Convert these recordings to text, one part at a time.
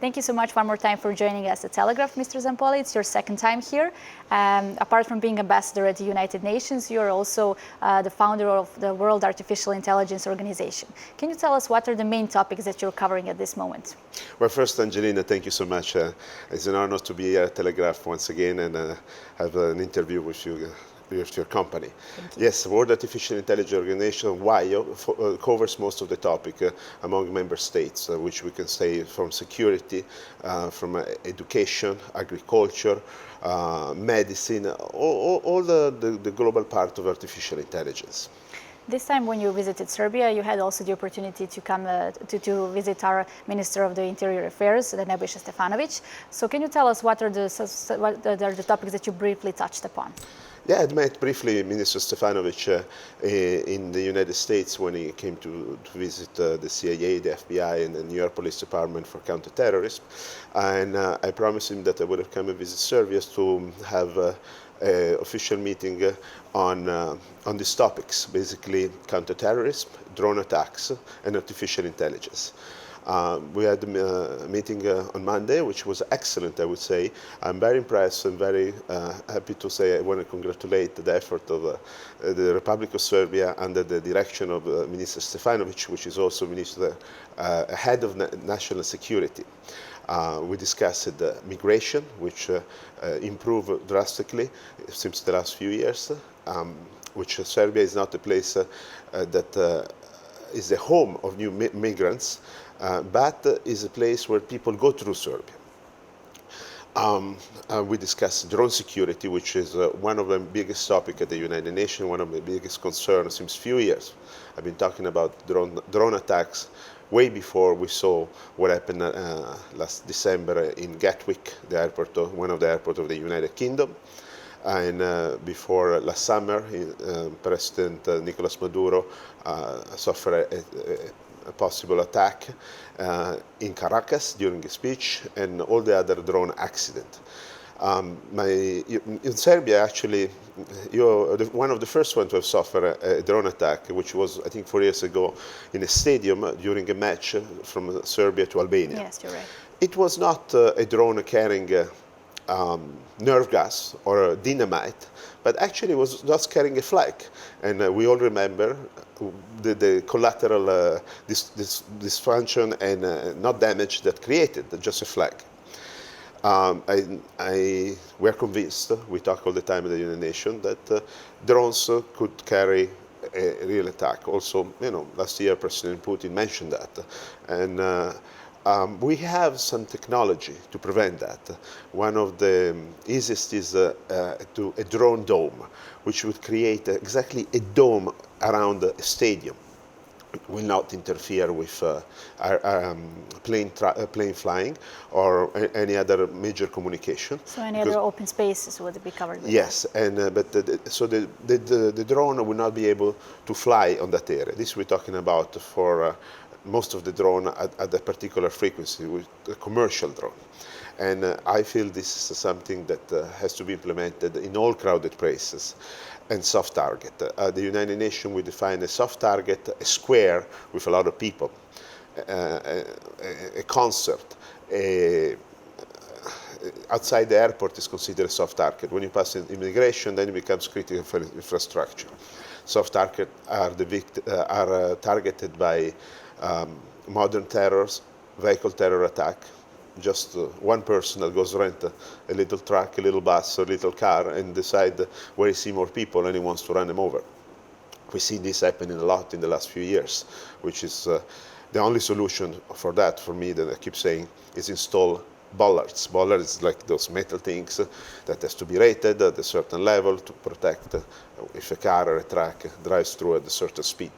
Thank you so much one more time for joining us at Telegraph, Mr. Zampolli. It's your second time here. Apart from being ambassador at the United Nations, you're also the founder of the World Artificial Intelligence Organization. Can you tell us what are the main topics that you're covering at this moment? Well, first, Angelina, thank you so much. It's an honor to be here at Telegraph once again and have an interview with you. With your company. Yes, World Artificial Intelligence Organization, WIO, covers most of the topic among member states, which we can say from security, from education, agriculture, medicine, all the global part of artificial intelligence. This time when you visited Serbia, you had also the opportunity to come to visit our Minister of the Interior Affairs, Nebojša Stefanović. So can you tell us what are the topics that you briefly touched upon? Yeah, I met briefly Minister Stefanović in the United States when he came to visit the CIA, the FBI, and the New York Police Department for counterterrorism. And I promised him that I would have come and visit Serbia to have an official meeting on these topics, basically counterterrorism, drone attacks, and artificial intelligence. We had a meeting on Monday, which was excellent, I would say. I'm very impressed and very happy to say I want to congratulate the effort of the Republic of Serbia under the direction of Minister Stefanović, which is also Minister head of national security. We discussed migration, which improved drastically since the last few years, which Serbia is not a place that is the home of new migrants, but is a place where people go through Serbia. We discussed drone security, which is one of the biggest topics at the United Nations, one of the biggest concerns since few years. I've been talking about drone attacks way before we saw what happened last December in Gatwick, the airport, one of the airports of the United Kingdom. And before last summer, President Nicolas Maduro suffered a possible attack in Caracas during a speech, and all the other drone accident. In Serbia, actually, you're one of the first ones to have suffered a drone attack, which was, I think, 4 years ago in a stadium during a match from Serbia to Albania. Yes, you're right. It was not a drone carrying nerve gas or dynamite, but actually was just carrying a flag. And we all remember the collateral dysfunction and not damage that created, just a flag. We're convinced, we talk all the time at the United Nations, that drones could carry a real attack. Also, last year President Putin mentioned that. And we have some technology to prevent that. One of the easiest is a drone dome, which would create exactly a dome around a stadium. It will not interfere with plane flying or any other major communication. So any other open spaces would be covered with yes, that? So the drone will not be able to fly on that area. This we're talking about for most of the drone at a particular frequency, with a commercial drone. And I feel this is something that has to be implemented in all crowded places. And soft target. The United Nations will define a soft target, a square with a lot of people, a concert. Outside the airport is considered a soft target. When you pass in immigration, then it becomes critical for infrastructure. Soft targets are targeted by modern terrors, vehicle terror attack. Just one person that goes rent a little truck, a little bus, or a little car, and decide where he sees more people and he wants to run them over. We see this happening a lot in the last few years, which is the only solution for that, for me, that I keep saying, is install bollards. Bollards like those metal things that has to be rated at a certain level to protect if a car or a truck drives through at a certain speed.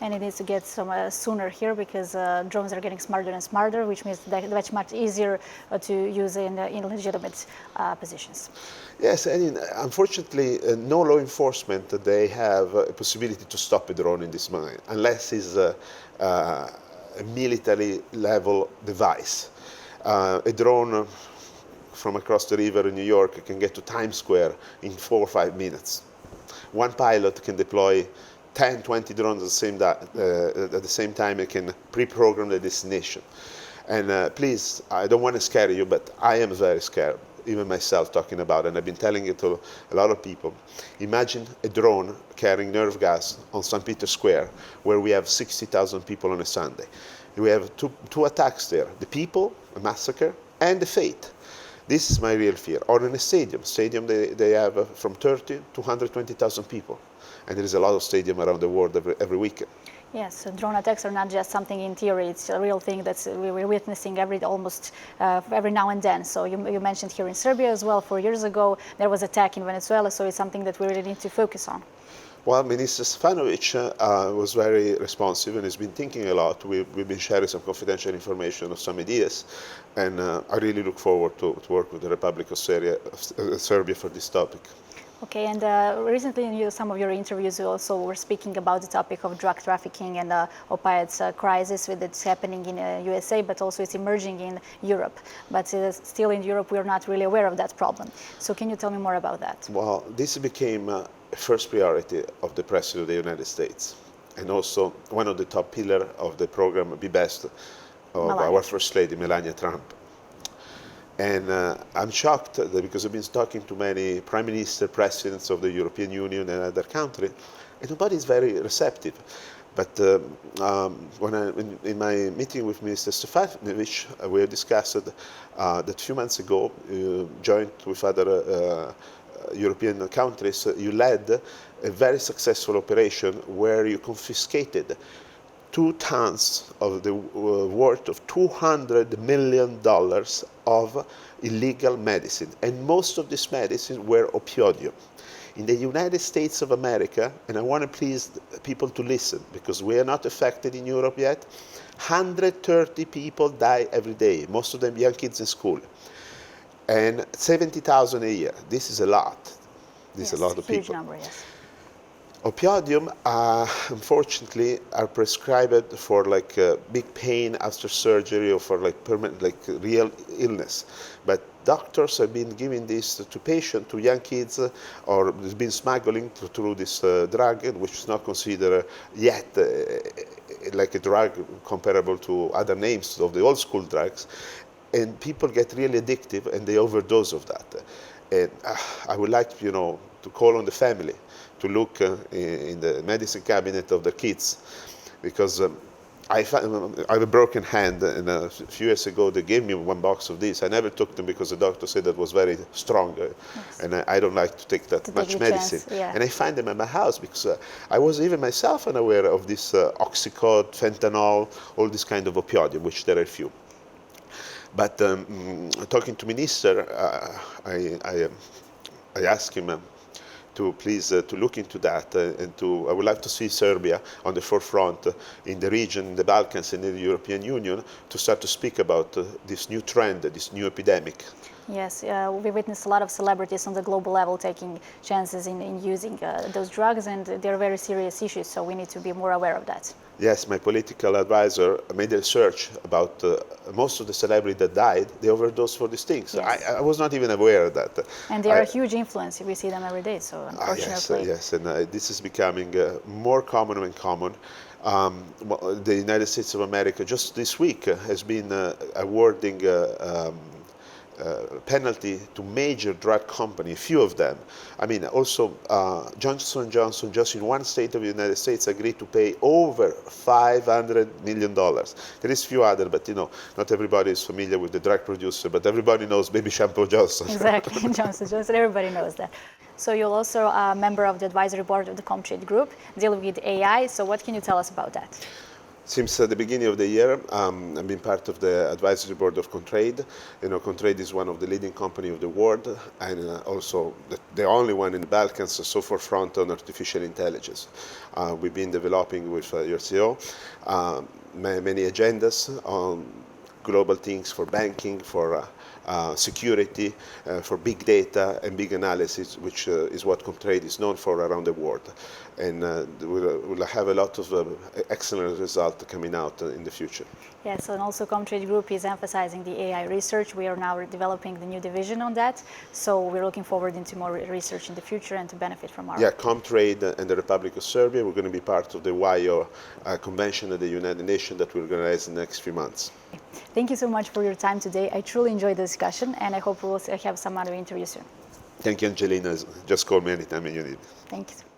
And it needs to get some sooner here because drones are getting smarter and smarter, which means that much easier to use in legitimate positions. Yes, and unfortunately, no law enforcement, they have a possibility to stop a drone in this manner, unless it's a military level device. A drone from across the river in New York can get to Times Square in 4 or 5 minutes. One pilot can deploy 10, 20 drones at the same time. It can pre-program the destination. And please, I don't want to scare you, but I am very scared, even myself talking about it, and I've been telling it to a lot of people. Imagine a drone carrying nerve gas on St. Peter's Square, where we have 60,000 people on a Sunday. We have two attacks there, the people, a massacre, and the fate. This is my real fear. Or in a stadium they have from 30 to 120,000 people. And there is a lot of stadium around the world every weekend. Yes, so drone attacks are not just something in theory, it's a real thing that we're witnessing almost every now and then. So you mentioned here in Serbia as well, 4 years ago, there was an attack in Venezuela, so it's something that we really need to focus on. Well, Minister Stefanovic was very responsive and has been thinking a lot. We've been sharing some confidential information of some ideas, and I really look forward to work with the Republic of Serbia for this topic. Okay, and recently in some of your interviews you also were speaking about the topic of drug trafficking and opiates crisis that's happening in USA, but also it's emerging in Europe. But still in Europe we're not really aware of that problem. So can you tell me more about that? Well, this became a first priority of the President of the United States, and also one of the top pillars of the program Be Best of our First Lady, Melania Trump. And I'm shocked that because I've been talking to many prime minister, presidents of the European Union and other countries, and nobody is very receptive. But in my meeting with Minister Stefanovic, we discussed that a few months ago, joined with other European countries, you led a very successful operation where you confiscated 2 tons of the worth of $200 million of illegal medicine. And most of these medicines were opioidium. In the United States of America, and I want to please people to listen, because we are not affected in Europe yet, 130 people die every day, most of them young kids in school. And 70,000 a year. This is a lot. This is a lot of people. Huge number, yes. Opiodium, unfortunately, are prescribed for like big pain after surgery or for like permanent, like real illness. But doctors have been giving this to patients, to young kids, or there's been smuggling through this drug, which is not considered yet like a drug comparable to other names of the old school drugs. And people get really addictive and they overdose of that. And I would like, to call on the family to look in the medicine cabinet of the kids, because I have a broken hand, and a few years ago they gave me 1 box of this. I never took them because the doctor said that was very strong, yes. And I don't like to take that much medicine. Yeah. And I find them at my house because I was even myself unaware of this oxycodone, fentanyl, all this kind of opioidium, which there are few. But talking to Minister, I asked him to please to look into that, and I would like to see Serbia on the forefront in the region, in the Balkans and in the European Union, to start to speak about this new trend, this new epidemic. Yes, we witnessed a lot of celebrities on the global level taking chances in using those drugs, and they're very serious issues, so we need to be more aware of that. Yes, my political advisor made a research about most of the celebrities that died, they overdosed for these things. Yes. I was not even aware of that. And they are a huge influence. We see them every day, so unfortunately. Yes, and this is becoming more common and common. The United States of America just this week has been awarding penalty to major drug company, a few of them. I mean, also Johnson & Johnson, just in one state of the United States, agreed to pay over $500 million. There is few other, but not everybody is familiar with the drug producer, but everybody knows Baby Shampoo Johnson. Exactly, Johnson & Johnson, everybody knows that. So you're also a member of the advisory board of the Comtrade Group, dealing with AI, so what can you tell us about that? Since the beginning of the year, I've been part of the advisory board of Comtrade. Comtrade is one of the leading companies of the world, and also the only one in the Balkans so forefront on artificial intelligence. We've been developing with your CEO many agendas on global things for banking, for security, for big data and big analysis, which is what Comtrade is known for around the world. And we'll have a lot of excellent results coming out in the future. Yes, and also Comtrade Group is emphasizing the AI research. We are now developing the new division on that, so we're looking forward into more research in the future and to benefit from our... Yeah, Comtrade and the Republic of Serbia, we're going to be part of the WIO convention at the United Nations that we'll organize in the next few months. Okay. Thank you so much for your time today. I truly enjoyed the discussion, and I hope we will have some other interviews soon. Thank you, Angelina. Just call me anytime you need. Thank you.